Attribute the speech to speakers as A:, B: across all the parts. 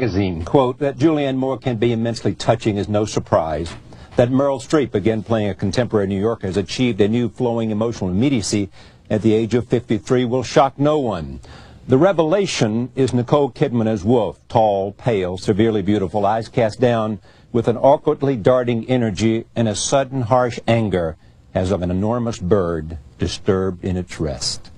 A: Magazine, quote, that Julianne Moore can be immensely touching is no surprise. That Meryl Streep, again playing a contemporary New Yorker, has achieved a new flowing emotional immediacy at the age of 53 will shock no one. The revelation is Nicole Kidman as Wolf, tall, pale, severely beautiful, eyes cast down with an awkwardly darting energy and a sudden harsh anger as of an enormous bird disturbed in its rest.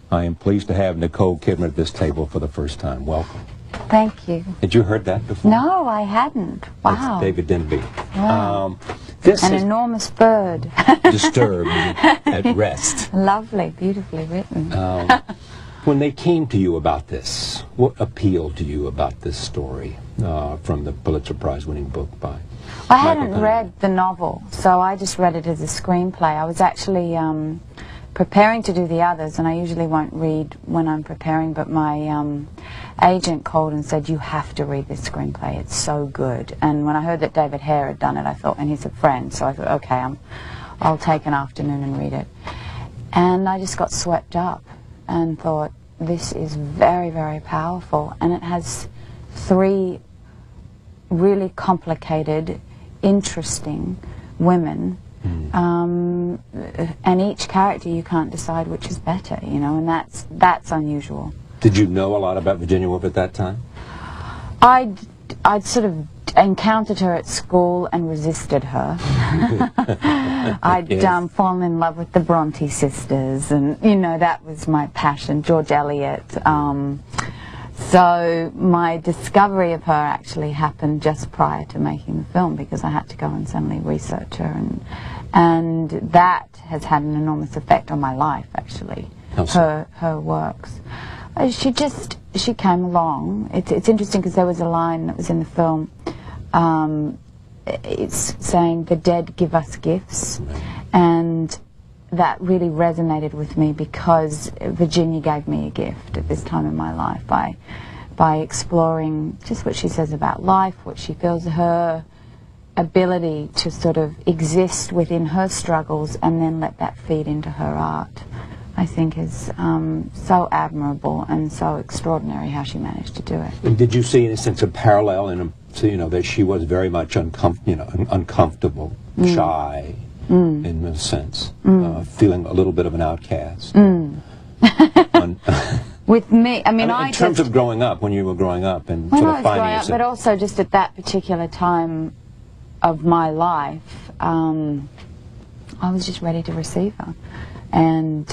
A: I am pleased to have Nicole Kidman at this table for the first time. Welcome.
B: Thank you.
A: Had you heard that before?
B: No, I hadn't. Wow.
A: That's David Denby.
B: Wow.
A: This
B: An
A: is
B: enormous bird.
A: disturbed at rest.
B: Lovely, beautifully written.
A: When they came to you about this, what appealed to you about this story from the Pulitzer Prize-winning book by
B: I hadn't read the novel, so I just read it as a screenplay. I was actually preparing to do the others, and I usually won't read when I'm preparing, but my agent called and said, you have to read this screenplay, it's so good. And when I heard that David Hare had done it, I thought, and he's a friend, so I thought, okay, I'll take an afternoon and read it. And I just got swept up and thought, this is very, very powerful, and it has three really complicated, interesting women. And each character you can't decide which is better, you know, and that's unusual.
A: Did you know a lot about Virginia Woolf at that time?
B: I'd sort of encountered her at school and resisted her. I'd
A: Yes.
B: fallen in love with the Bronte sisters, and you know, that was my passion. George Eliot. So my discovery of her actually happened just prior to making the film, because I had to go and suddenly research her, and that has had an enormous effect on my life, actually. Her works. She came along. It's interesting because there was a line that was in the film. It's saying, the dead give us gifts, and that really resonated with me because Virginia gave me a gift at this time in my life by exploring just what she says about life, what she feels, her ability to sort of exist within her struggles and then let that feed into her art. I think is so admirable and so extraordinary how she managed to do it.
A: And did you see any sense of parallel in, you know, that she was very much uncomfortable, shy, in a sense, feeling a little bit of an outcast?
B: With me, I mean,
A: in terms of growing up, when you were growing up and
B: when
A: sort
B: I
A: of
B: was
A: finding
B: growing up,
A: yourself.
B: but also just at that particular time of my life, I was just ready to receive her. And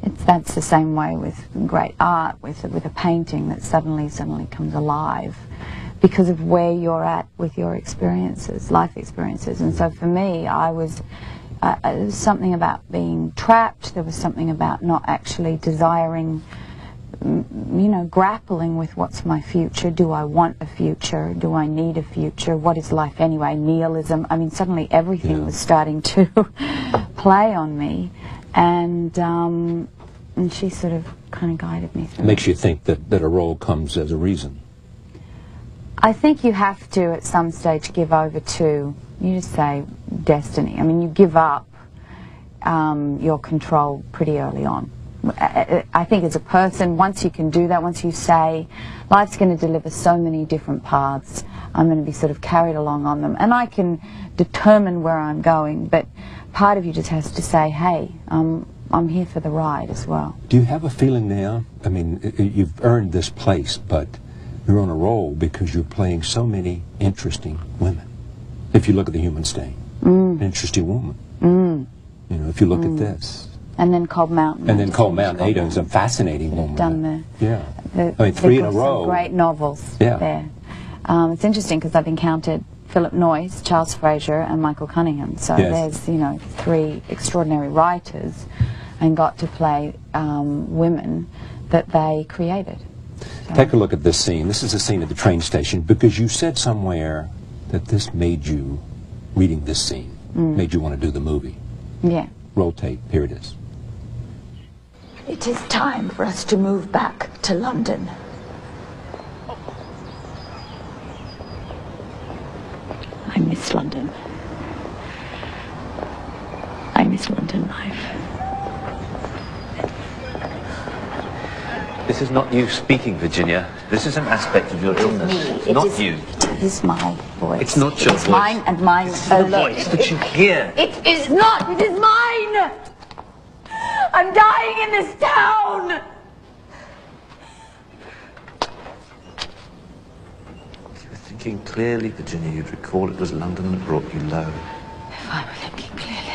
B: that's the same way with great art, with a painting that suddenly comes alive because of where you're at with your experiences, life experiences. And so for me, there was something about being trapped. There was something about not actually desiring, you know, grappling with what's my future. Do I want a future? Do I need a future? What is life anyway? Nihilism. I mean, suddenly everything was starting to play on me, and she sort of kind of guided me through.
A: It makes you think that a role comes as a reason.
B: I think you have to, at some stage, give over to, you just say, destiny. I mean, you give up your control pretty early on. I think as a person, once you can do that, once you say, life's going to deliver so many different paths, I'm going to be sort of carried along on them, and I can determine where I'm going, but part of you just has to say, hey, I'm here for the ride as well.
A: Do you have a feeling now, I mean, you've earned this place, but you're on a roll because you're playing so many interesting women. If you look at The Human Stain, an interesting woman. You know, if you look at this.
B: And then Cold Mountain.
A: And then Cold Mountain, Ada is a fascinating woman.
B: Done
A: I mean, three in a row.
B: Some great novels there. It's interesting because I've encountered Philip Noyce, Charles Fraser, and Michael Cunningham. So there's, you know, three extraordinary writers, and got to play women that they created. So.
A: Take a look at this scene. This is a scene at the train station, because you said somewhere that this made you, reading this scene, made you want to do the movie.
B: Yeah.
A: Roll tape. Here it is.
C: It is time for us to move back to London. I miss London. I miss London life.
D: This is not you speaking, Virginia. This is an aspect of your illness. Not you.
B: It is my voice.
D: It's not your voice.
B: It's mine and mine
D: alone. The voice that you hear.
B: It is not. It is mine. I'm dying in this town.
D: If you were thinking clearly, Virginia, you'd recall it was London that brought you low.
B: If I were thinking clearly.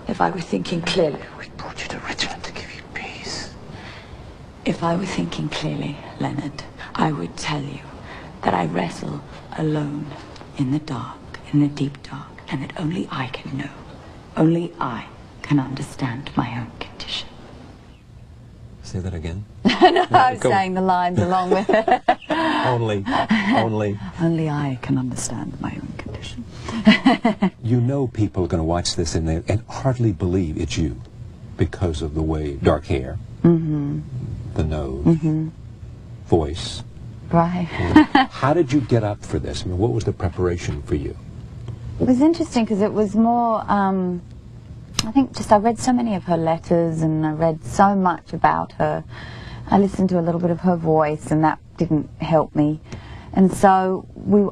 B: If I were thinking clearly.
D: We brought you to Richmond to give you peace.
B: If I were thinking clearly, Leonard, I would tell you that I wrestle alone in the dark, in the deep dark, and that only I can know. Only I can understand my own condition.
A: Say that again.
B: No, I was saying the lines along with it.
A: Only.
B: Only I can understand my own condition.
A: You know people are going to watch this and hardly believe it's you because of the way, dark hair, the nose, voice.
B: Right.
A: How did you get up for this? I mean, what was the preparation for you?
B: It was interesting because it was more, I think just I read so many of her letters and I read so much about her. I listened to a little bit of her voice and that didn't help me. And so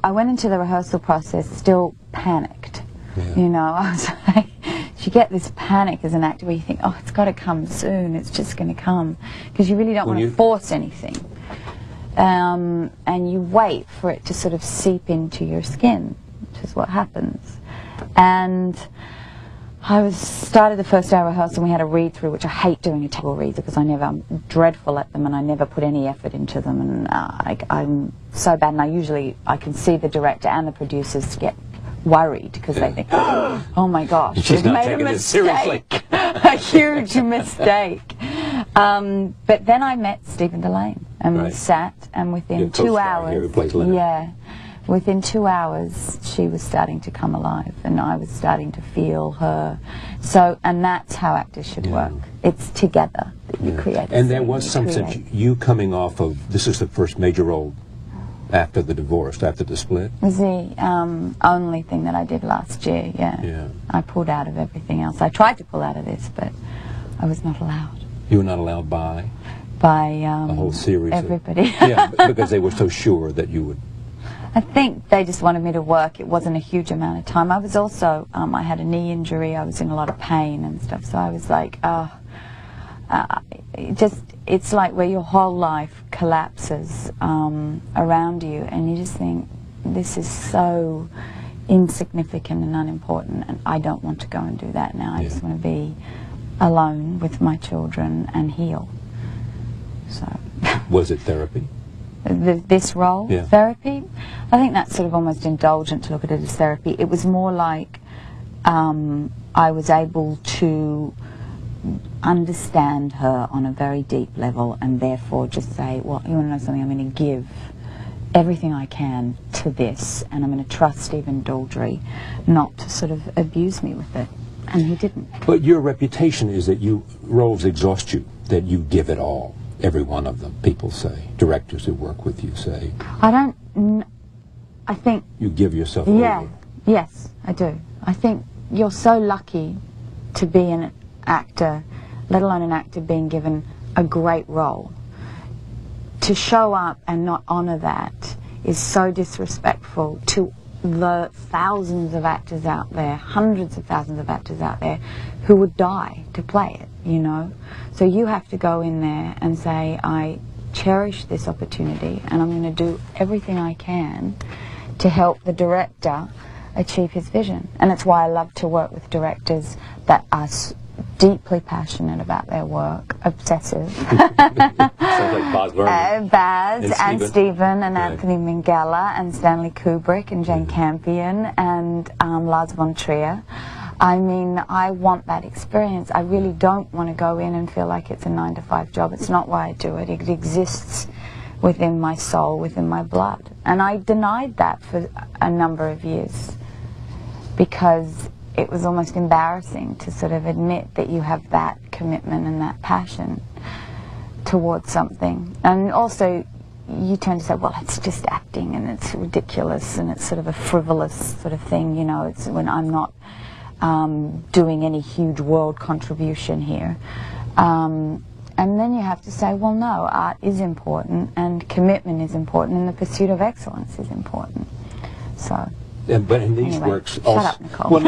B: I went into the rehearsal process still panicked.
A: Yeah.
B: You know, I was like, you get this panic as an actor where you think, oh, it's got to come soon, it's just going to come. Because you really don't want to force anything. And you wait for it to sort of seep into your skin, which is what happens. And I started the first hour rehearsal and we had a read-through, which I hate doing a table read because I'm dreadful at them and I never put any effort into them, and I'm so bad, and I can see the director and the producers get worried because they think, oh my gosh,
A: she's
B: we've
A: not
B: made a
A: taking this seriously.
B: a huge mistake. But then I met Stephen Delane and we sat, and within 2 hours,
A: here who plays Leonard.
B: within 2 hours, she was starting to come alive, and I was starting to feel her. So, and that's how actors should work. It's together that you create.
A: And there was some sense, you coming off of, this is the first major role after the divorce, after the split?
B: It was the only thing that I did last year, yeah. I pulled out of everything else. I tried to pull out of this, but I was not allowed.
A: You were not allowed by?
B: By
A: a whole series
B: everybody.
A: Yeah, because they were so sure that you would.
B: I think they just wanted me to work. It wasn't a huge amount of time. I was also, I had a knee injury. I was in a lot of pain and stuff. So I was like, it's like where your whole life collapses around you, and you just think, this is so insignificant and unimportant, and I don't want to go and do that now. I just want to be alone with my children and heal. So. Was
A: it therapy?
B: This role? Therapy? I think that's sort of almost indulgent to look at it as therapy. It was more like I was able to understand her on a very deep level, and therefore just say, well, you want to know something, I'm going to give everything I can to this, and I'm going to trust Stephen Daldry not to sort of abuse me with it. And he didn't.
A: But your reputation is that roles exhaust you, that you give it all. Every one of them, people say. Directors who work with you say.
B: I think...
A: You give yourself over.
B: Yes, I do. I think you're so lucky to be an actor, let alone an actor being given a great role. To show up and not honor that is so disrespectful to the thousands of actors out there, hundreds of thousands of actors out there who would die to play it, you know. So you have to go in there and say, I cherish this opportunity and I'm going to do everything I can to help the director achieve his vision. And that's why I love to work with directors that are deeply passionate about their work, obsessive.
A: Sounds like Baz Luhrmann.
B: Baz and Stephen and Anthony Minghella and Stanley Kubrick and Jane Campion and Lars von Trier. I mean, I want that experience. I really don't want to go in and feel like it's a 9-to-5 job. It's not why I do it. It exists within my soul, within my blood. And I denied that for a number of years because it was almost embarrassing to sort of admit that you have that commitment and that passion towards something. And also, you tend to say, well, it's just acting and it's ridiculous and it's sort of a frivolous sort of thing, you know, it's when I'm not doing any huge world contribution here. And then you have to say, well, no, art is important, and commitment is important, and the pursuit of excellence is important. So.
A: But in these
B: anyway,
A: works,
B: shut
A: also,
B: up, Nicole.
A: well,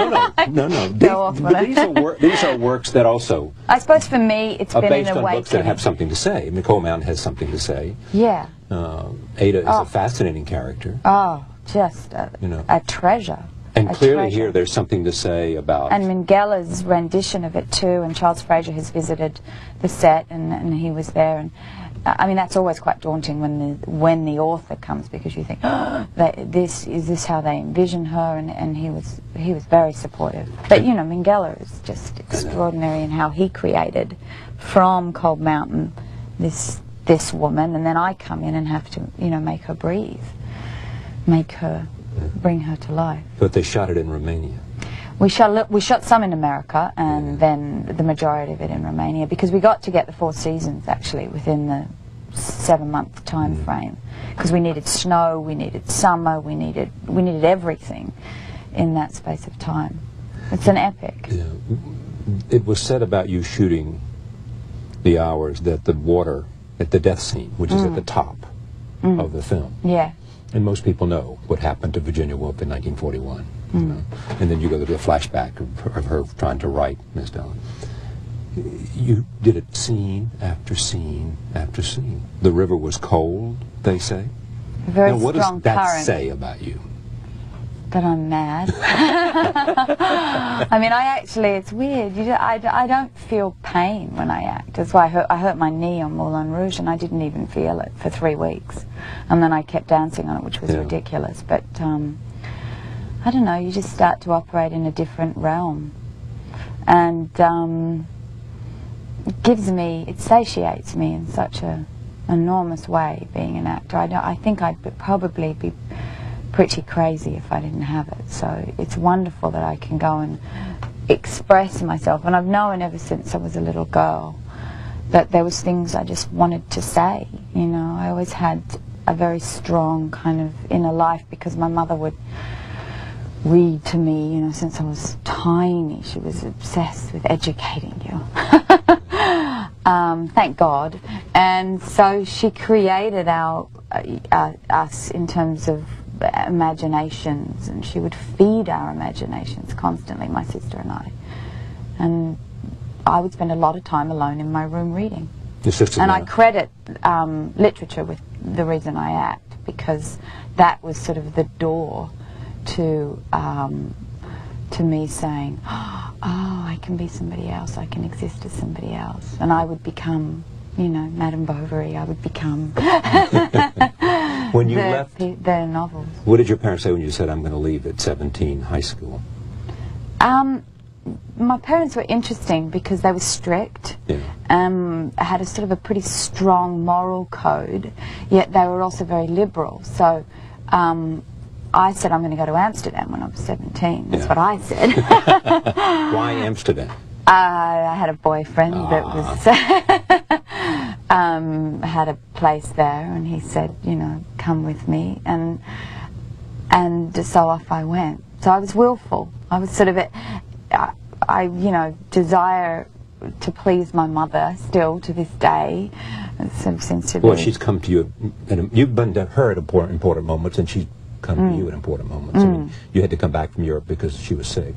A: no. These are works that also.
B: I suppose for me, it's been
A: based
B: an
A: on books that
B: awakening.
A: have something to say. Nicole Mountain has something to say.
B: Yeah.
A: Ada is a fascinating character.
B: Oh, just a treasure.
A: And clearly
B: treasure.
A: here there's something to say about...
B: And Mingela's rendition of it too, and Charles Fraser has visited the set, and he was there, and I mean that's always quite daunting when the author comes, because you think, oh, is this how they envision her, and he was very supportive. But you know, Minghella is just extraordinary in how he created from Cold Mountain this woman, and then I come in and have to make her breathe, bring her to life.
A: But they shot it in Romania.
B: We shot some in America, and then the majority of it in Romania, because we got to get the 4 seasons actually within the 7-month time frame, because we needed snow, we needed summer, we needed everything in that space of time. It's an epic.
A: Yeah. It was said about you shooting the hours that the water at the death scene, which is at the top of the film.
B: Yeah.
A: And most people know what happened to Virginia Woolf in 1941. You know? And then you go to the flashback of her trying to write Miss Dallin. You did it scene after scene after scene. The river was cold, they say.
B: A very
A: now, what
B: strong
A: does that
B: current.
A: say about you?
B: That I'm mad. I mean, it's weird. I don't feel pain when I act. That's why I hurt my knee on Moulin Rouge, and I didn't even feel it for 3 weeks. And then I kept dancing on it, which was ridiculous. But I don't know, you just start to operate in a different realm. And it satiates me in such an enormous way, being an actor. I think I'd probably be pretty crazy if I didn't have it. So it's wonderful that I can go and express myself. And I've known ever since I was a little girl that there was things I just wanted to say. You know, I always had a very strong kind of inner life, because my mother would read to me, you know, since I was tiny. She was obsessed with educating you. Thank God. And so she created us in terms of imaginations, and she would feed our imaginations constantly, my sister and I. And I would spend a lot of time alone in my room reading. And I credit literature with the reason I act, because that was sort of the door to me saying, oh, I can be somebody else, I can exist as somebody else. And I would become, you know, Madame Bovary. I would become
A: when you left
B: the novels.
A: What did your parents say when you said, I'm going to leave at 17 high school?
B: My parents were interesting because they were strict, had a sort of a pretty strong moral code, yet they were also very liberal. So I said I'm going to go to Amsterdam when I was 17. That's what I said.
A: Why Amsterdam?
B: I had a boyfriend that was had a place there, and he said, you know, come with me, and so off I went. So I was willful. I was sort of I you know, desire to please my mother still to this day. It sort of seems to be.
A: Well, she's come to you, and you've been to her at important moments, and she's come to you at important moments. I mean, you had to come back from Europe because she was sick,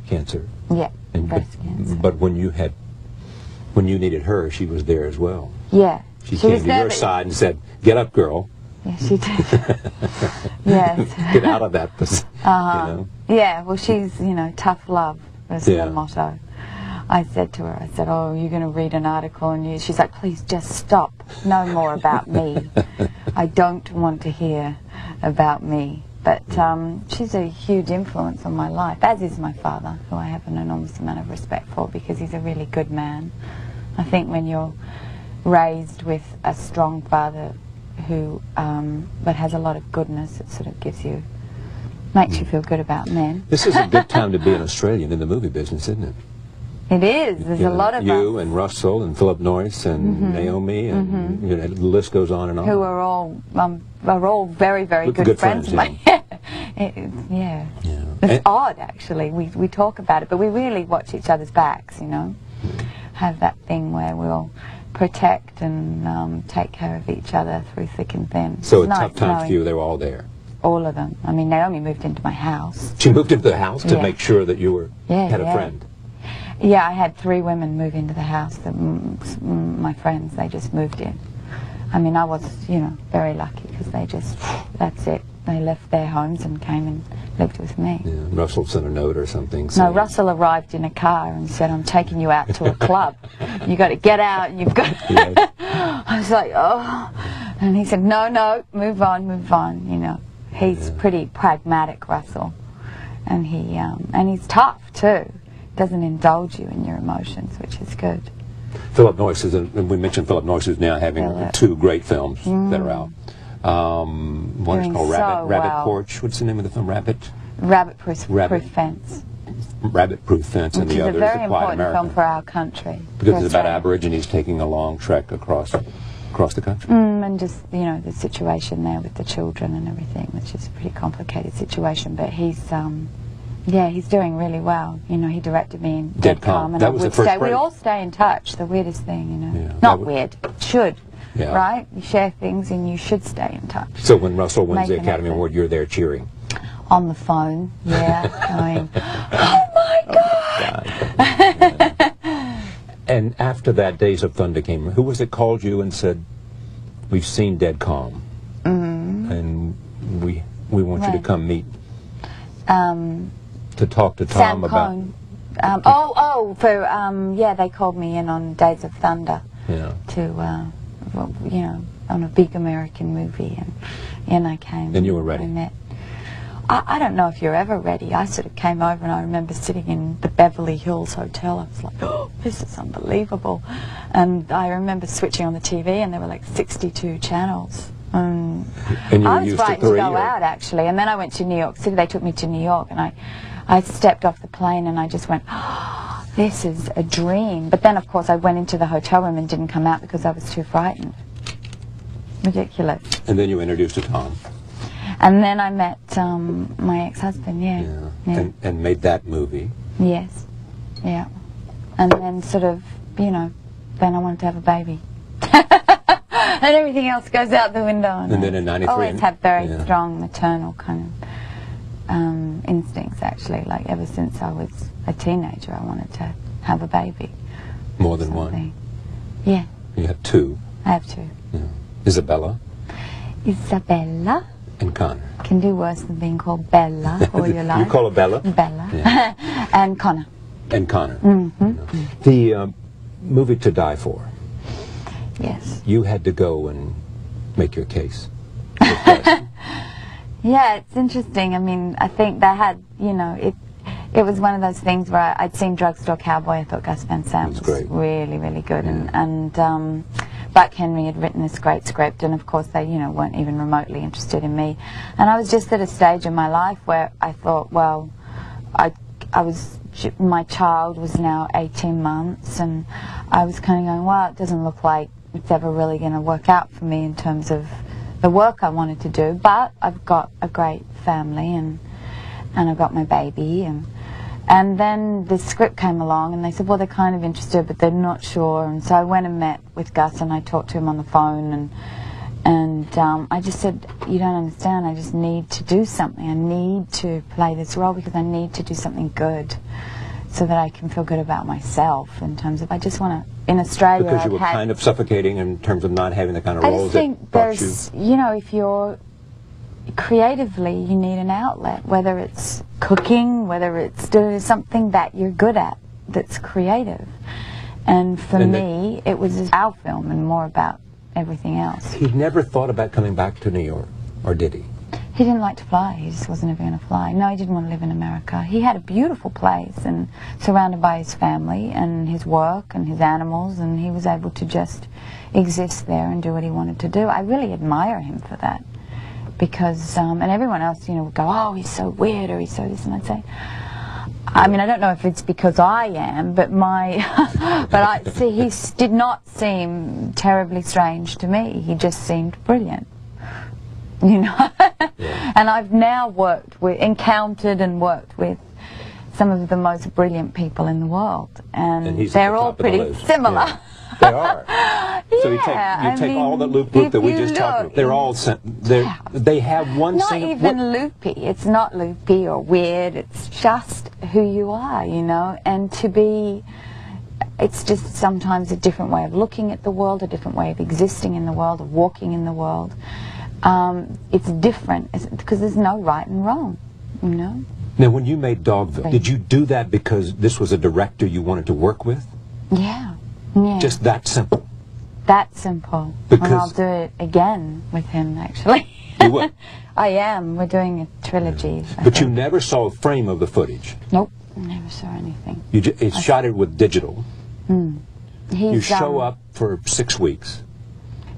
A: cancer.
B: Yeah, breast cancer.
A: But when you needed her, she was there as well.
B: Yeah.
A: She came to your side and said, "Get up, girl."
B: Yeah, she did. Yes.
A: Get out of that. You know?
B: Yeah, well, she's, you know, tough love was her motto. I said to her, I said, oh, you're going to read an article, and she's like, please just stop. No more about me. I don't want to hear about me. But she's a huge influence on my life, as is my father, who I have an enormous amount of respect for, because he's a really good man. I think when you're raised with a strong father who but has a lot of goodness, it sort of makes you feel good about men.
A: This is a good time to be an Australian in the movie business, isn't it?
B: It is. There's a lot of
A: you
B: us.
A: And Russell and Philip Norris and Naomi and you know, the list goes on and on.
B: Who are all very, very good friends of mine. Yeah.
A: Yeah.
B: It's odd, actually. We talk about it, but we really watch each other's backs, you know. Have that thing where we'll protect and take care of each other through thick and thin.
A: So
B: It's
A: at tough
B: nice
A: times for
B: knowing
A: you, they were all there.
B: all of them. I mean, Naomi moved into my house.
A: She moved into the house to
B: Yeah.
A: make sure that you were had a
B: yeah.
A: friend.
B: Yeah, I had 3 women move into the house. My friends, they just moved in. I mean, I was, you know, very lucky because they just, that's it. They left their homes and came and lived with me.
A: Yeah. Russell sent a note or something.
B: No,
A: saying,
B: Russell arrived in a car and said, I'm taking you out to a club. You got to get out. You've got.
A: Yes.
B: I was like, oh. And he said, no, move on, you know. He's pretty pragmatic, Russell. And he's tough, too. Doesn't indulge you in your emotions, which is good.
A: Philip Noyce is, and we mentioned Philip Noyce, who's now having
B: Philip.
A: 2 great films that are out. One is
B: Doing
A: called
B: so
A: Rabbit
B: well.
A: Porch. What's the name of the film?
B: Rabbit-proof Fence.
A: Rabbit-Proof Fence, and
B: Which
A: the
B: is
A: other
B: a
A: is
B: very
A: The Quiet
B: important film
A: American.
B: for our country.
A: Because it's about
B: Australia.
A: Aborigines taking a long trek across the country.
B: And just, you know, the situation there with the children and everything, which is a pretty complicated situation. But he's doing really well. You know, he directed me in
A: Dead
B: Dead
A: Calm.
B: Calm. And
A: That
B: I
A: was the
B: would
A: first
B: stay.
A: break.
B: We all stay in touch, the weirdest thing, you know.
A: Yeah, that
B: Not
A: would-
B: weird. Should.
A: Yeah.
B: Right? You share things and you should stay in touch.
A: So when Russell wins the
B: Make an
A: Academy
B: effort.
A: Award, you're there cheering.
B: On the phone, yeah, going, oh my God!
A: And after that, Days of Thunder came. Who was it called you and said, "We've seen Dead Calm, and we want you to
B: Right.
A: come meet to talk to Tom
B: Sam
A: about."
B: Cohn. They called me in on Days of Thunder
A: Yeah.
B: to, well, you know, on a big American movie, and I came.
A: And you were ready.
B: I met. I don't know if you're ever ready. I sort of came over and I remember sitting in the Beverly Hills Hotel. I was like, oh, this is unbelievable. And I remember switching on the TV and there were like 62 channels.
A: And you were
B: I was
A: used to
B: frightened to
A: 3.
B: go
A: or-
B: out, actually. And then I went to New York City. They took me to New York and I stepped off the plane and I just went, oh, this is a dream. But then, of course, I went into the hotel room and didn't come out because I was too frightened. Ridiculous.
A: And then you introduced to Tom.
B: And then I met my ex-husband, yeah.
A: And made that movie.
B: Yes, yeah. And then sort of, you know, then I wanted to have a baby. And everything else goes out the window.
A: And then in 93
B: always have very
A: yeah.
B: strong maternal kind of instincts, actually. Like ever since I was a teenager, I wanted to have a baby.
A: More than
B: Something.
A: one.
B: Yeah,
A: You have 2.
B: I have 2.
A: Yeah. Isabella
B: Isabella
A: and Connor.
B: can do worse than being called Bella all your life.
A: You call her Bella?
B: Bella.
A: Yeah.
B: And Connor.
A: And Connor.
B: Mm-hmm.
A: The movie To Die For.
B: Yes.
A: You had to go and make your case.
B: Yeah, it's interesting. I mean, I think they had, you know, it was one of those things where I'd seen Drugstore Cowboy. I thought Gus Van Sant was
A: great.
B: really, really good. And Buck Henry had written this great script, and of course they, you know, weren't even remotely interested in me. And I was just at a stage in my life where I thought, well, my child was now 18 months, and I was kind of going, well, it doesn't look like it's ever really going to work out for me in terms of the work I wanted to do, but I've got a great family, and I've got my baby, and then the script came along, and they said, well, they're kind of interested, but they're not sure. And so I went and met with Gus, and I talked to him on the phone, and I just said, you don't understand, I just need to do something. I need to play this role because I need to do something good so that I can feel good about myself in terms of, I just want to, in Australia,
A: Because you
B: I've
A: were
B: had,
A: kind of suffocating in terms of not having the kind of
B: I
A: roles
B: just think
A: that brought you.
B: there's, you know, if you're creatively, you need an outlet, whether it's cooking, whether it's doing something that you're good at that's creative. And for me, it was our film and more about everything else.
A: He never thought about coming back to New York, or did he?
B: He didn't like to fly. He just wasn't ever going to fly. No, he didn't want to live in America. He had a beautiful place and surrounded by his family and his work and his animals, and he was able to just exist there and do what he wanted to do. I really admire him for that. Because, and everyone else, you know, would go, oh, he's so weird, or he's so this, and I'd say, I mean, I don't know if it's because I am, but he did not seem terribly strange to me. He just seemed brilliant. you know.
A: Yeah.
B: And I've now encountered and worked with some of the most brilliant people in the world, and
A: he's
B: they're
A: at the
B: all
A: top of the
B: pretty
A: list.
B: similar.
A: Yeah. They are. So you
B: Yeah,
A: take all the loop
B: if
A: that we
B: you
A: just talked
B: look,
A: about. They're all they have one
B: not
A: single.
B: even loopy. It's not loopy or weird. It's just who you are, you know. And to be, it's just sometimes a different way of looking at the world, a different way of existing in the world, of walking in the world. It's different because there's no right and wrong, you know.
A: Now, when you made Dogville, did you do that because this was a director you wanted to work with?
B: Yeah. Yeah.
A: Just that simple?
B: That simple.
A: Because
B: and I'll do it again with him, actually.
A: You would?
B: I am. We're doing a trilogy.
A: But you never saw a frame of the footage?
B: Nope. Never saw anything.
A: You shot it with digital. You show
B: He's,
A: up for 6 weeks.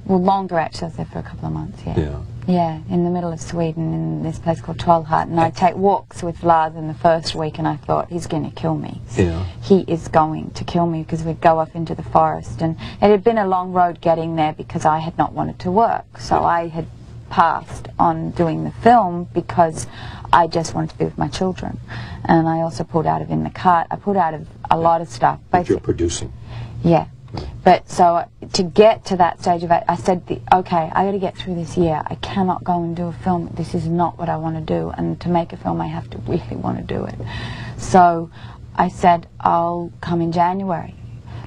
B: Well, longer actually. I was there for a couple of months, yeah.
A: Yeah.
B: Yeah, in the middle of Sweden, in this place called Trollhättan. And I take walks with Lars in the first week, and I thought, he's going to kill me.
A: Yeah.
B: He is going to kill me, because we'd go off into the forest. And it had been a long road getting there because I had not wanted to work. So I had passed on doing the film because I just wanted to be with my children. And I also pulled out of In the Cut. I pulled out of a lot of stuff.
A: That you're producing.
B: Yeah. But so to get to that stage of it, I said, okay, I got to get through this year. I cannot go and do a film. This is not what I want to do. And to make a film, I have to really want to do it. So I said, I'll come in January.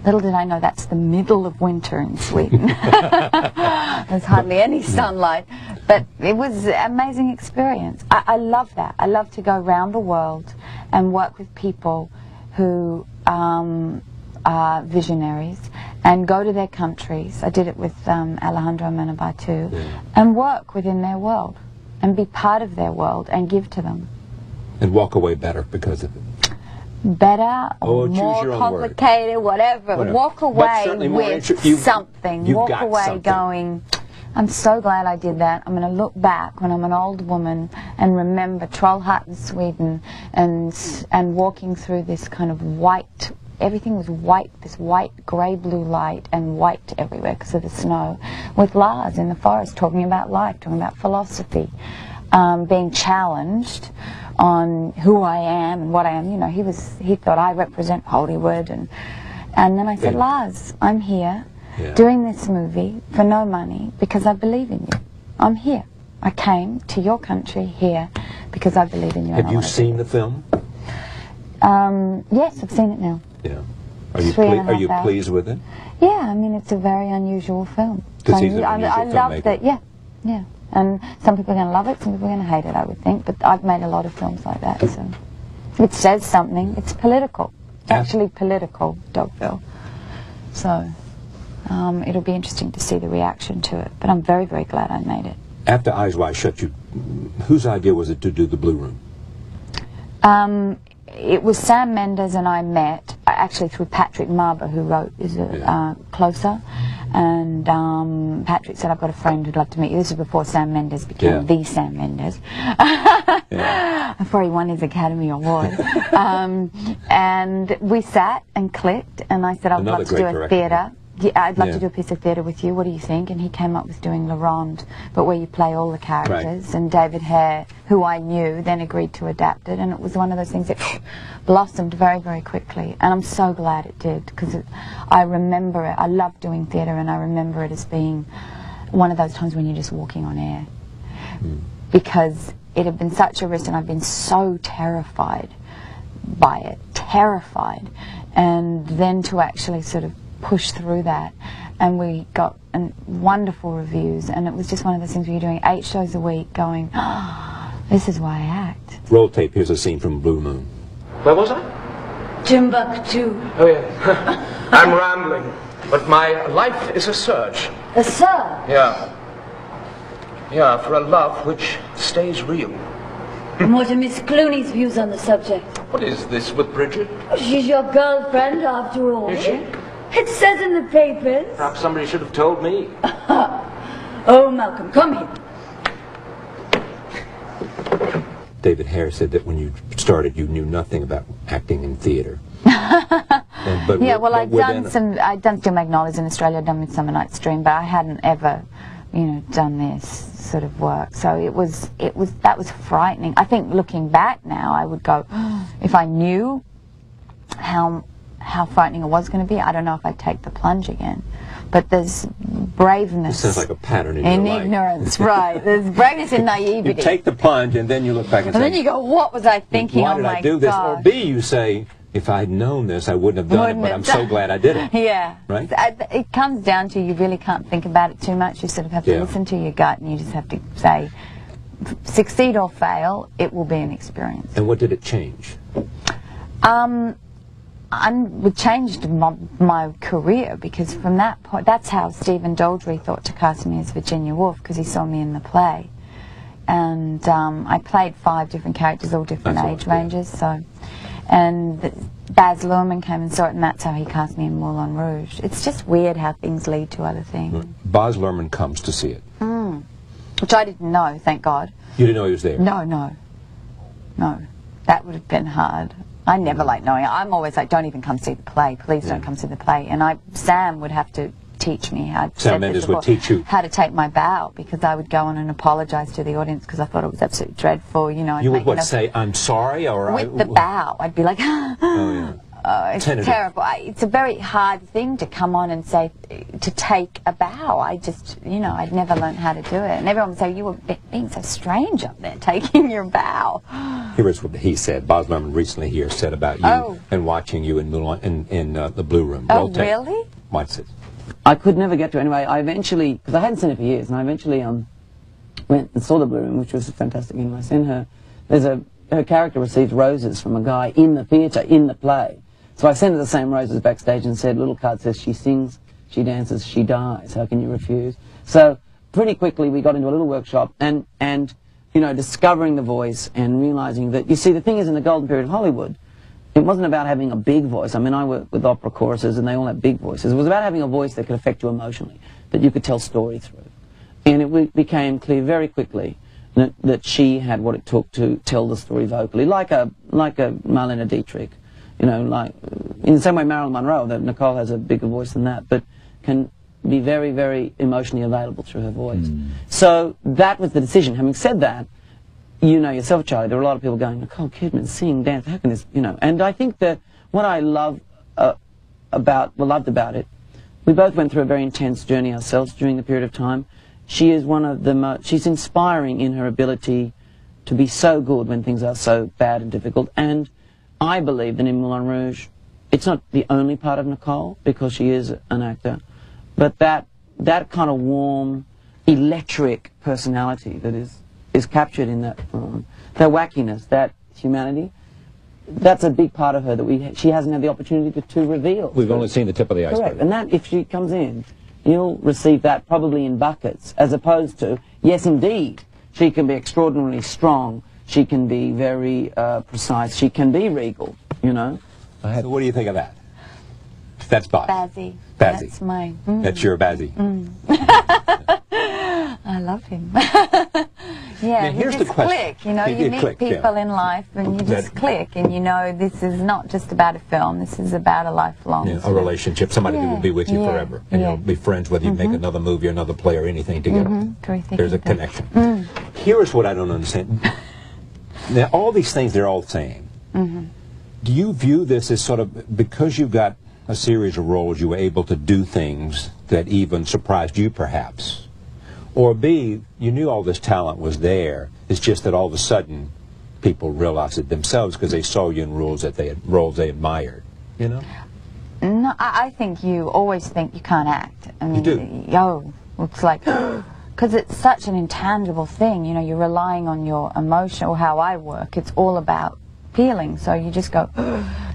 B: Little did I know that's the middle of winter in Sweden. There's hardly any sunlight. But it was an amazing experience. I love that. I love to go around the world and work with people who are visionaries and go to their countries. I did it with Alejandro Amenabar and work within their world and be part of their world and give to them.
A: And walk away better because of it.
B: Better or
A: choose
B: more
A: your own
B: complicated, whatever. Walk away with something. Walk away
A: something.
B: Going, I'm so glad I did that. I'm going to look back when I'm an old woman and remember Trollhättan, Sweden, and walking through this kind of white, everything was white, this white, grey-blue light, and white everywhere because of the snow, with Lars in the forest talking about life, talking about philosophy, being challenged on who I am and what I am. You know, he thought I represent Hollywood, and then I said, Lars, I'm here doing this movie for no money because I believe in you. I'm here. I came to your country here because I believe in you.
A: Have you seen the film?
B: Yes, I've seen it now.
A: Yeah. Are you pleased with it?
B: Yeah, I mean, it's a very unusual film.
A: Because he's an unusual
B: I loved it, yeah. And some people are going to love it, some people are going to hate it, I would think. But I've made a lot of films like that, so it says something. It's political. It's actually political, Dogville. So it'll be interesting to see the reaction to it. But I'm very, very glad I made it.
A: After Eyes Wide Shut, whose idea was it to do the Blue Room?
B: It was Sam Mendes and I met actually through Patrick Marber, who wrote Closer, and Patrick said, I've got a friend who'd love to meet you. This is before Sam Mendes became the Sam Mendes, before he won his Academy Award. And we sat and clicked, and I said, I'd love to do a theatre. Yeah, I'd love to do a piece of theatre with you. What do you think? And he came up with doing La Ronde, but where you play all the characters. Right. And David Hare, who I knew, then agreed to adapt it. And it was one of those things that blossomed very, very quickly. And I'm so glad it did, because I remember it. I love doing theatre, and I remember it as being one of those times when you're just walking on air. Because it had been such a risk, and I've been so terrified by it. Terrified. And then to actually sort of push through that, and we got wonderful reviews, and it was just one of those things where you're doing 8 shows a week going, this is why I act.
A: Roll tape, here's a scene from Blue Moon.
E: Where was I?
C: Timbuktu.
E: Oh yeah. I'm rambling, but my life is a search.
C: A search?
E: Yeah, for a love which stays real.
C: And what are Miss Clooney's views on the subject?
E: What is this with Bridget?
C: She's your girlfriend, after all.
E: Is she?
C: It says in the papers.
E: Perhaps somebody should have told me.
C: Oh, Malcolm, come here.
A: David Hare said that when you started, you knew nothing about acting in theatre. I'd done Steel Magnolias in Australia, I'd done Midsummer Night's Dream, but I hadn't ever
B: done this sort of work. So that was frightening. I think looking back now, I would go, if I knew how frightening it was going to be, I don't know if I'd take the plunge again. But there's braveness.
A: This sounds like a pattern in your life.
B: Ignorance, right. There's braveness in naivety.
A: You take the plunge and then you look back and say,
B: then you go, what was I thinking?
A: Why did I do this? Or B, you say, if I had known this, I wouldn't have done it, but I'm so glad I did it.
B: Yeah.
A: Right?
B: It comes down to you really can't think about it too much. You sort of have to listen to your gut, and you just have to say, succeed or fail, it will be an experience.
A: And what did it change?
B: It changed my career, because from that point, that's how Stephen Daldry thought to cast me as Virginia Woolf, because he saw me in the play. And I played 5 different characters, all different age ranges. So, and Baz Luhrmann came and saw it, and that's how he cast me in Moulin Rouge. It's just weird how things lead to other things.
A: Baz Luhrmann comes to see it.
B: Which I didn't know, thank God.
A: You didn't know he was there?
B: No. That would have been hard. I never like knowing. I'm always like, don't even come see the play. Please don't come see the play. And Sam would have to teach me how to
A: Sam Mendes would teach you
B: how to take my bow, because I would go on and apologize to the audience because I thought it was absolutely dreadful.
A: You would what, say I'm sorry, or
B: with the bow? I'd be like, it's
A: Tentative.
B: terrible. It's a very hard thing to come on and say, to take a bow. I just, I'd never learned how to do it. And everyone would say, you were being so strange up there, taking your bow.
A: Here is what he said. Baz Luhrmann recently here said about you and watching you in the Blue Room.
B: Oh, really?
A: What's it?
F: I could never get to it. Anyway, I eventually, because I hadn't seen it for years, and I eventually went and saw the Blue Room, which was fantastic. And I sent her, her character received roses from a guy in the theatre, in the play. So I sent her the same roses backstage and said, little card says, she sings, she dances, she dies. How can you refuse? So pretty quickly we got into a little workshop and discovering the voice and realizing that, you see, the thing is, in the golden period of Hollywood, it wasn't about having a big voice. I mean, I work with opera choruses and they all have big voices. It was about having a voice that could affect you emotionally, that you could tell story through. And it became clear very quickly that she had what it took to tell the story vocally, like a Marlene Dietrich. Like in the same way Marilyn Monroe, that Nicole has a bigger voice than that, but can be very, very emotionally available through her voice. So that was the decision. Having said that, you know yourself, Charlie, there were a lot of people going, Nicole Kidman, sing, dance, how can this, And I think that what I loved about it, we both went through a very intense journey ourselves during the period of time. She is one of the she's inspiring in her ability to be so good when things are so bad and difficult. And I believe that in Moulin Rouge, it's not the only part of Nicole, because she is an actor, but that kind of warm, electric personality that is captured in that film, that wackiness, that humanity, that's a big part of her that she hasn't had the opportunity to reveal.
A: We've only seen the tip of the iceberg.
F: Correct, and that, if she comes in, you'll receive that probably in buckets, as opposed to, yes, indeed, she can be extraordinarily strong, she can be very precise, she can be regal,
A: So what do you think of that? That's Baz.
B: Bazzy.
A: Bazzy.
B: That's my...
A: That's your Bazzy.
B: I love him.
A: Now, here's the question.
B: Click, you meet people in life and you just click, and this is not just about a film, this is about a lifelong...
A: a relationship, somebody who will be with you forever. And you'll be friends whether you make another movie or another play or anything together. There's a connection. Here's what I don't understand. Now, all these things, they're all the same. Do you view this as sort of, because you've got a series of roles, you were able to do things that even surprised you, perhaps? Or B, you knew all this talent was there, it's just that all of a sudden people realized it themselves because they saw you in roles they admired, No,
B: I think you always think you can't act. I mean,
A: you do?
B: It's like... Because it's such an intangible thing, you're relying on your emotion, or how I work, it's all about feeling, so you just go,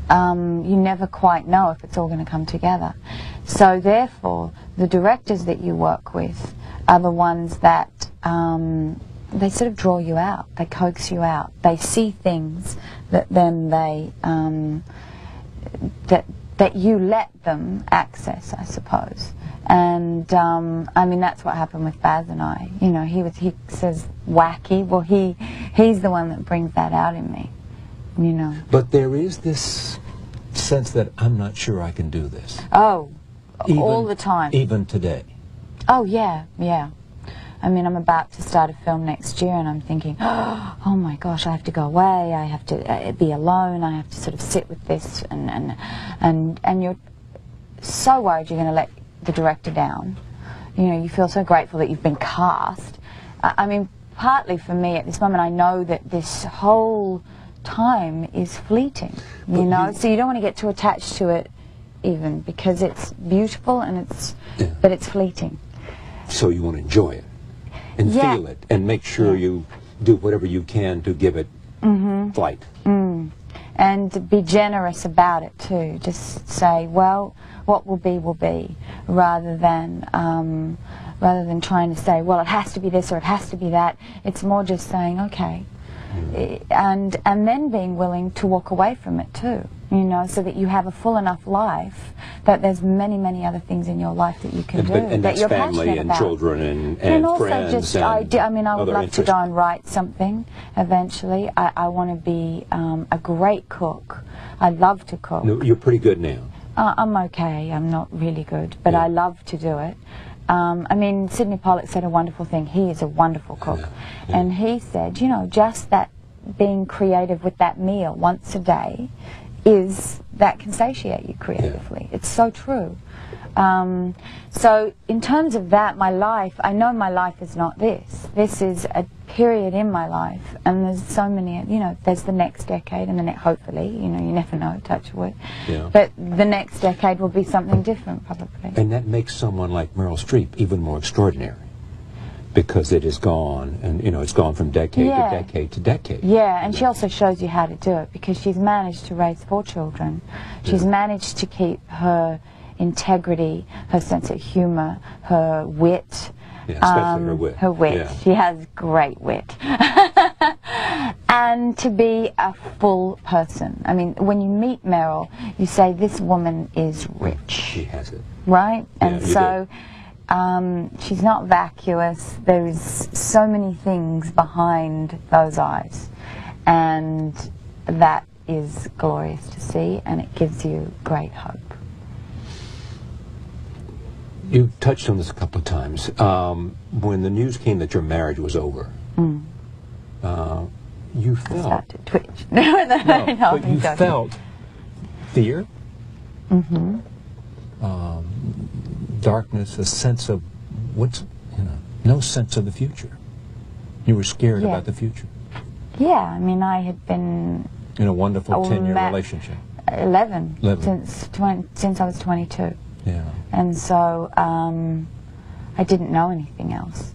B: you never quite know if it's all going to come together. So therefore, the directors that you work with are the ones that, they sort of draw you out, they coax you out, they see things that then they, that you let them access, I suppose. And I mean, that's what happened with Baz and I. He says wacky. Well, he's the one that brings that out in me.
A: But there is this sense that I'm not sure I can do this.
B: Oh, all the time.
A: Even today.
B: Oh yeah. I mean, I'm about to start a film next year, and I'm thinking, oh my gosh, I have to go away, I have to be alone, I have to sort of sit with this, and you're so worried you're going to let the director down. You know, you feel so grateful that you've been cast. I mean, partly for me at this moment, I know that this whole time is fleeting, you know, so you don't want to get too attached to it even, because it's beautiful and it's, but it's fleeting.
A: So you want to enjoy it and feel it and make sure you do whatever you can to give it flight.
B: And be generous about it too. Just say, well, what will be, rather than trying to say, well, it has to be this or it has to be that. It's more just saying, okay, and then being willing to walk away from it too. You know, so that you have a full enough life that there's many other things in your life that you can do,
A: and
B: that you're
A: family
B: passionate
A: and
B: about.
A: children and
B: also
A: friends
B: just,
A: and
B: I mean, I would love
A: interests.
B: to go and write something eventually. I want to be a great cook. I love to cook.
A: No, you're pretty good now.
B: I'm okay. I'm not really good, but I love to do it. I mean, Sidney Pollack said a wonderful thing. He is a wonderful cook. And he said, you know, just that being creative with that meal once a day that can satiate you creatively. It's so true. So in terms of that, my life, I know my life is not this. This is a period in my life, and there's so many, you know, there's the next decade, and hopefully, you know, you never know, touch wood. But the next decade will be something different, probably.
A: And that makes someone like Meryl Streep even more extraordinary, because it is gone, and you know, it's gone from decade to decade to decade.
B: Yeah, and she also shows you how to do it, because she's managed to raise 4 children. She's managed to keep her integrity, her sense of humor, her wit.
A: Especially her wit.
B: Her wit. She has great wit. And to be a full person. I mean, when you meet Meryl, you say, this woman is rich.
A: She has it.
B: Right? And so she's not vacuous. There's so many things behind those eyes, and that is glorious to see, and it gives you great hope.
A: You touched on this a couple of times. When the news came that your marriage was over, you felt...
B: I started to twitch. No,
A: but you felt fear, darkness, a sense of no sense of the future. You were scared about the future.
B: Yeah, I mean, I had been
A: in a wonderful 10-year relationship. 11.
B: Since I was 22.
A: Yeah.
B: And so I didn't know anything else.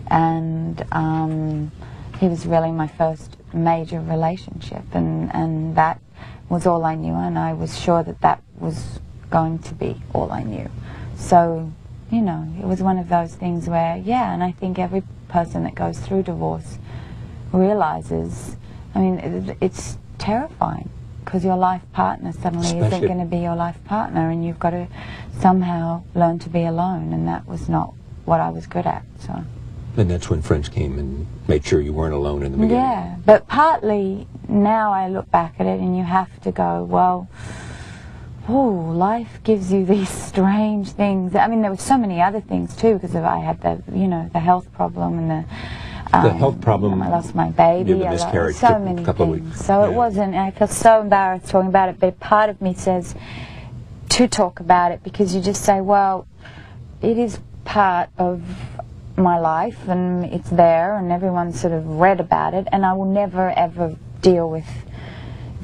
B: And he was really my first major relationship, and that was all I knew, and I was sure that that was going to be all I knew. So, you know, it was one of those things where, and I think every person that goes through divorce realizes, I mean, it's terrifying, because your life partner suddenly isn't going to be your life partner, and you've got to somehow learn to be alone, and that was not what I was good at. So.
A: And that's when friends came and made sure you weren't alone in the beginning.
B: Yeah, but partly now I look back at it, and you have to go, well, life gives you these strange things. I mean, there were so many other things too, because I had the health problem and the
A: health problem.
B: I lost my baby.
A: You had the miscarriage.
B: So many
A: couple
B: things.
A: Of weeks.
B: So it wasn't. I feel so embarrassed talking about it, but part of me says to talk about it, because you just say, well, it is part of my life, and it's there, and everyone's sort of read about it, and I will never ever deal with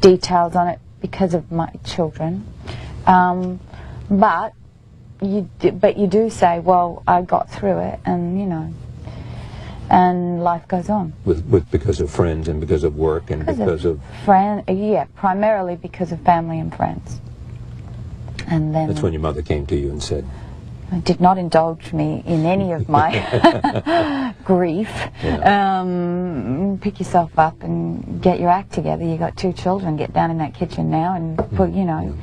B: details on it because of my children. But you do say, well, I got through it, and you know, and life goes on.
A: Because of friends and because of work and because of
B: primarily because of family and friends. And then
A: that's when your mother came to you and said,
B: did not indulge me in any of my grief. Pick yourself up and get your act together. You got 2 children. Get down in that kitchen now and put, you know,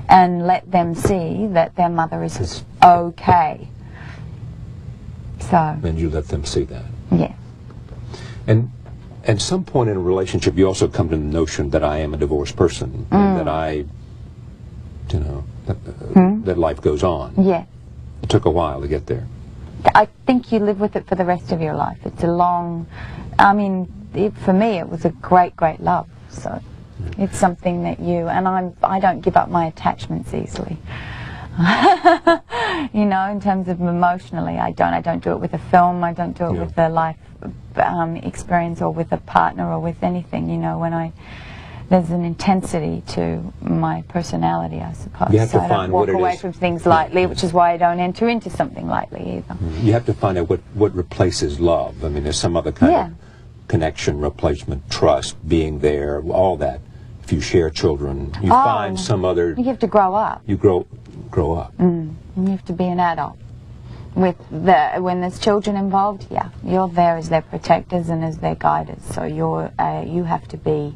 B: and let them see that their mother is okay. So.
A: And you let them see that.
B: Yeah.
A: And at some point in a relationship, you also come to the notion that I am a divorced person, and that I, you know, that life goes on.
B: Yeah.
A: It took a while to get there.
B: I think you live with it for the rest of your life. It's a long, I mean, for me it was a great, great love. So it's something that I don't give up my attachments easily. You know, in terms of emotionally, I don't do it with a film, I don't do it with a life experience or with a partner or with anything. You know, there's an intensity to my personality, I suppose.
A: You have to
B: so I
A: find
B: don't walk
A: what it
B: away
A: is.
B: from things lightly, which is why I don't enter into something lightly either.
A: You have to find out what replaces love. I mean, there's some other kind of connection, replacement, trust, being there, all that. If you share children, you find some other...
B: You have to grow up.
A: You grow up.
B: You have to be an adult. When there's children involved, you're there as their protectors and as their guiders. So you have to be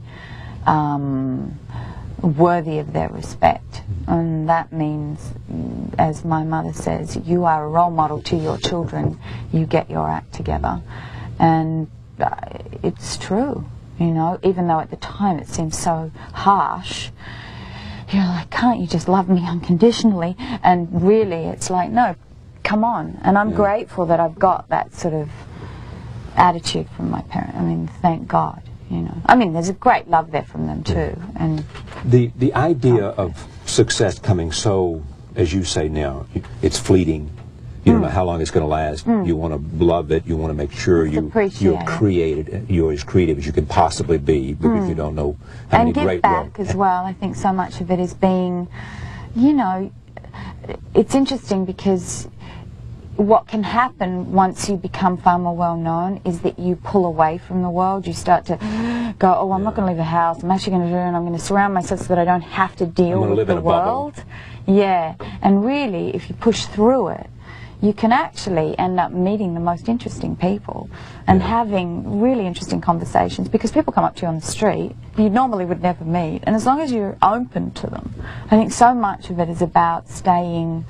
B: worthy of their respect. And that means, as my mother says, you are a role model to your children. You get your act together. And it's true, you know, even though at the time it seems so harsh. You're like, can't you just love me unconditionally? And really it's like, no, come on. And I'm grateful that I've got that sort of attitude from my parents. I mean, thank God, you know. I mean, there's a great love there from them too. And
A: the idea of success coming so, as you say now, it's fleeting. You don't know how long it's going to last. You want to love it. You want to make sure you're as creative as you can possibly be, because you don't know how many great
B: give back as well. I think so much of it is being, you know, it's interesting because what can happen once you become far more well known is that you pull away from the world. You start to go, oh, I'm not going to leave the house. I'm actually going to do it, and I'm going to surround myself so that I don't have to deal with the world. Yeah, and really, if you push through it, you can actually end up meeting the most interesting people and having really interesting conversations, because people come up to you on the street you normally would never meet, and as long as you're open to them, I think so much of it is about staying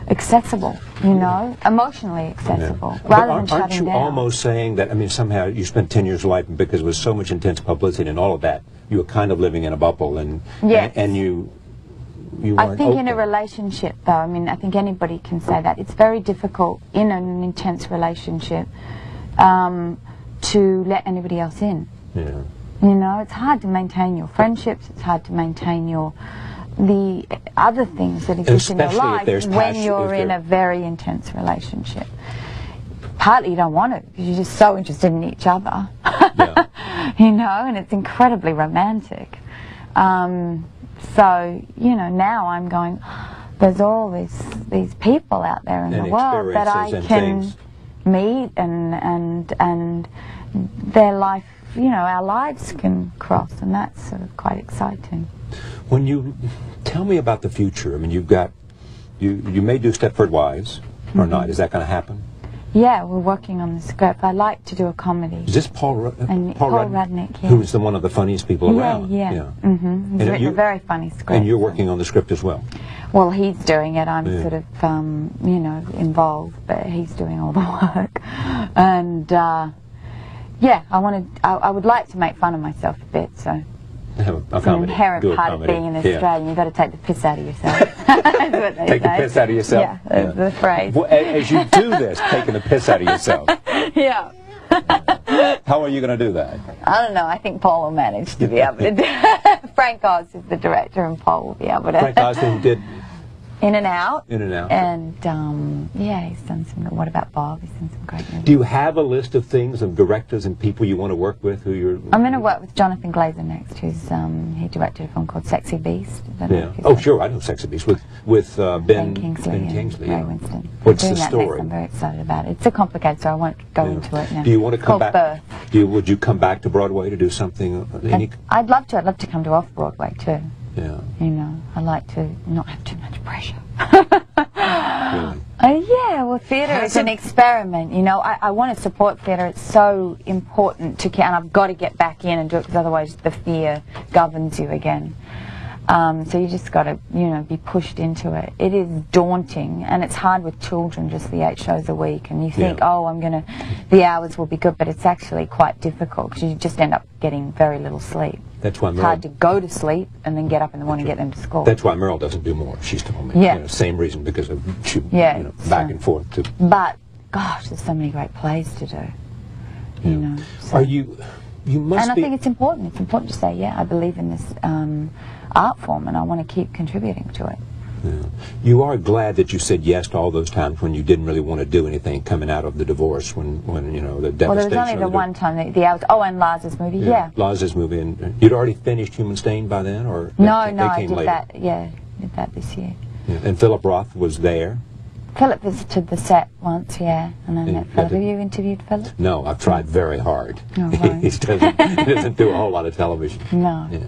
B: accessible, you know, emotionally accessible, rather than shutting down.
A: Aren't you almost saying that, I mean, somehow you spent 10 years of life, and because there was so much intense publicity and all of that, you were kind of living in a bubble, and you
B: I think in a relationship, though, I mean, I think anybody can say that. It's very difficult in an intense relationship to let anybody else in.
A: Yeah.
B: You know, it's hard to maintain your friendships, it's hard to maintain the other things that exist in your life when you're in a very intense relationship. Partly you don't want it, because you're just so interested in each other. You know, and it's incredibly romantic. So, you know, now I'm going, there's all these people out there in the world that I can meet, and their life, you know, our lives can cross, and that's sort of quite exciting.
A: When you tell me about the future, I mean, you've got, you may do Stepford Wives or not. Is that going to happen?
B: Yeah, we're working on the script. I like to do a comedy.
A: Is this Paul
B: Rudnick,
A: who is one of the funniest people around?
B: Yeah. He's written a very funny script.
A: And you're working on the script as well?
B: Well, he's doing it. I'm sort of, you know, involved, but he's doing all the work. And yeah, I would like to make fun of myself a bit. So it's an inherent part of being an Australian. You've got to take the piss out of yourself. That's what they
A: take
B: say.
A: The piss out of yourself.
B: Yeah, that's the phrase.
A: Well, as you do this, taking the piss out of yourself.
B: Yeah.
A: How are you going to do that?
B: I don't know. I think Paul will manage to be able to do it. Frank Oz is the director, and Paul will be able to.
A: Frank Oz did
B: In and Out.
A: In and Out.
B: And yeah, he's done some. What about Bob? He's done some great movies.
A: Do you have a list of things, of directors and people you want to work with? Who you're?
B: I'm going to work with Jonathan Glazer next, who's he directed a film called Sexy Beast.
A: Yeah. Oh, sure, I know Sexy Beast with Ben Kingsley.
B: Ray Winston.
A: What's the story?
B: I'm very excited about it. It's a complicated, so I won't go into it now.
A: Do you want to come back?
B: Birth.
A: Would you come back to Broadway to do something?
B: I'd love to. I'd love to come to off Broadway too.
A: Yeah.
B: You know, I like to not have too much pressure.
A: Really?
B: Yeah, well, theatre is an experiment, you know. I want to support theatre. It's so important to, and I've got to get back in and do it, because otherwise the fear governs you again. So you just got to, you know, be pushed into it. It is daunting, and it's hard with children, just the 8 shows a week, and you think, oh, the hours will be good, but it's actually quite difficult, because you just end up getting very little sleep.
A: That's why
B: it's hard to go to sleep and then get up in the morning and get them to school.
A: That's why Meryl doesn't do more, she's told me.
B: Yeah.
A: You know, same reason, because of she, you know, back and forth.
B: But gosh, there's so many great plays to do. You know. So.
A: Are you? You must
B: and I
A: be.
B: think it's important. It's important to say, yeah, I believe in this art form, and I want to keep contributing to it.
A: Yeah. You are glad that you said yes to all those times when you didn't really want to do anything coming out of the divorce, when you know, the devastation.
B: Well, there was only the one time, and Laz's movie, yeah.
A: Laz's movie, and you'd already finished Human Stain by then, or
B: no,
A: I
B: did
A: later?
B: that, yeah, did that this year.
A: Yeah. And Philip Roth was there.
B: Philip visited the set once, yeah, and I met Philip. Have you interviewed Philip?
A: No, I've tried very hard.
B: Oh, right.
A: he doesn't do a whole lot of television.
B: No.
A: Yeah.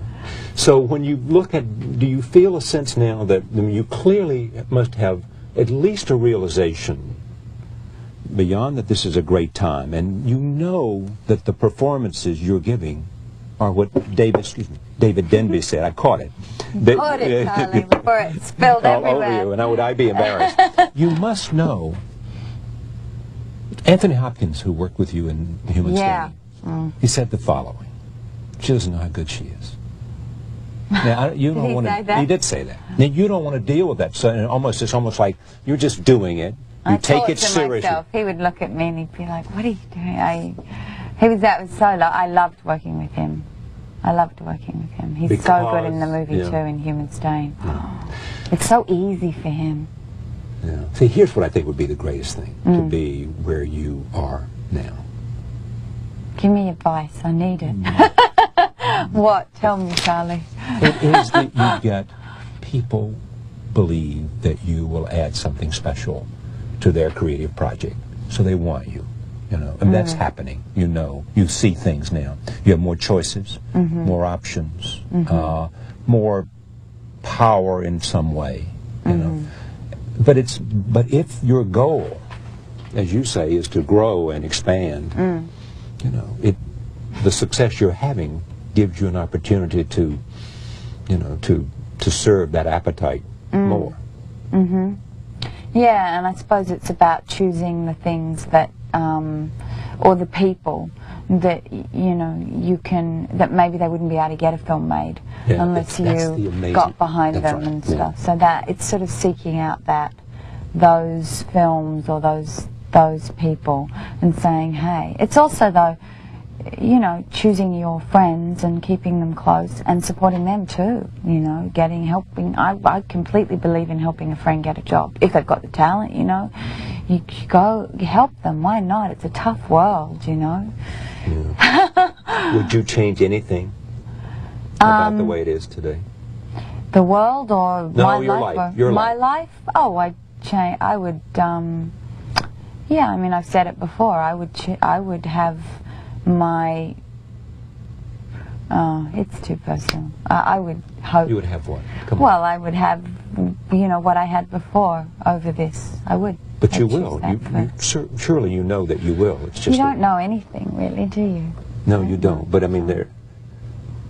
A: So when you look at, do you feel a sense now that you clearly must have at least a realization beyond that this is a great time, and you know that the performances you're giving are what David Denby said. I caught it.
B: Caught it, Charlie, before it spilled
A: all
B: everywhere.
A: over you, and would I be embarrassed? You must know. Anthony Hopkins, who worked with you in Human Stain, he said the following: "She doesn't know how good she is." Now, you don't want to. He did say that. Now, you don't want to deal with that. So it's almost like you're just doing it. You take it seriously.
B: Myself. He would look at me and he'd be like, "What are you doing?" That was so. I loved working with him. I loved working with him. He's so good in the movie too, in Human Stain. It's so easy for him.
A: Yeah. See, here's what I think would be the greatest thing, to be where you are now.
B: Give me advice. I need it. What? Tell me, Charlie.
A: It is that you get people believe that you will add something special to their creative project, so they want you. You know, and that's happening. You know, you see things now. You have more choices, more options, more power in some way. You know, but if your goal, as you say, is to grow and expand, you know, the success you're having gives you an opportunity to, you know, to serve that appetite more.
B: Yeah, and I suppose it's about choosing the things that, or the people that, you know, that maybe they wouldn't be able to get a film made unless you got behind them and stuff. So that it's sort of seeking out those films or those people and saying, hey, it's also though, you know, choosing your friends and keeping them close and supporting them too, you know, helping. I completely believe in helping a friend get a job if they've got the talent, you know. You go help them. Why not? It's a tough world, you know.
A: Yeah. Would you change anything about the way it is today?
B: The world or my life?
A: Your
B: my
A: life.
B: Oh, I would. Yeah, I mean, I've said it before. I would have my. It's too personal. I would hope.
A: You would have what? Come on.
B: Well, I would have, you know, what I had before over this. I would.
A: But you will. Surely you know that you will. It's just
B: you don't know anything, really, do you?
A: No, you don't. But I mean,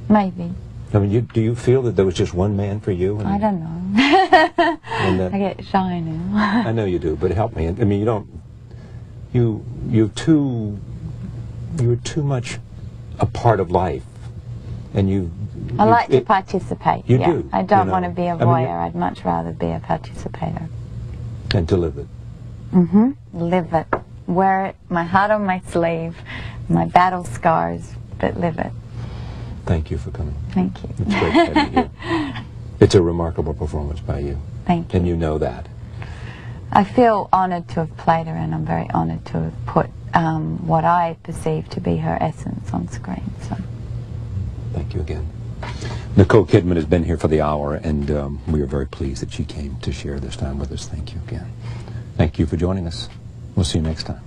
B: maybe.
A: I mean, do you feel that there was just one man for you?
B: I don't know. I get shy now.
A: I know you do, but help me. I mean, you don't. You're too much a part of life, and
B: I like to participate.
A: You do.
B: I don't want to be a voyeur. I'd much rather be a participator.
A: And to live it.
B: Live it. Wear it. My heart on my sleeve. My battle scars, but live it.
A: Thank you for coming.
B: Thank you.
A: It's great having you here. It's a remarkable performance by you.
B: Thank you.
A: And you know that.
B: I feel honored to have played her, and I'm very honored to have put what I perceive to be her essence on screen. So.
A: Thank you again. Nicole Kidman has been here for the hour, and we are very pleased that she came to share this time with us. Thank you again. Thank you for joining us. We'll see you next time.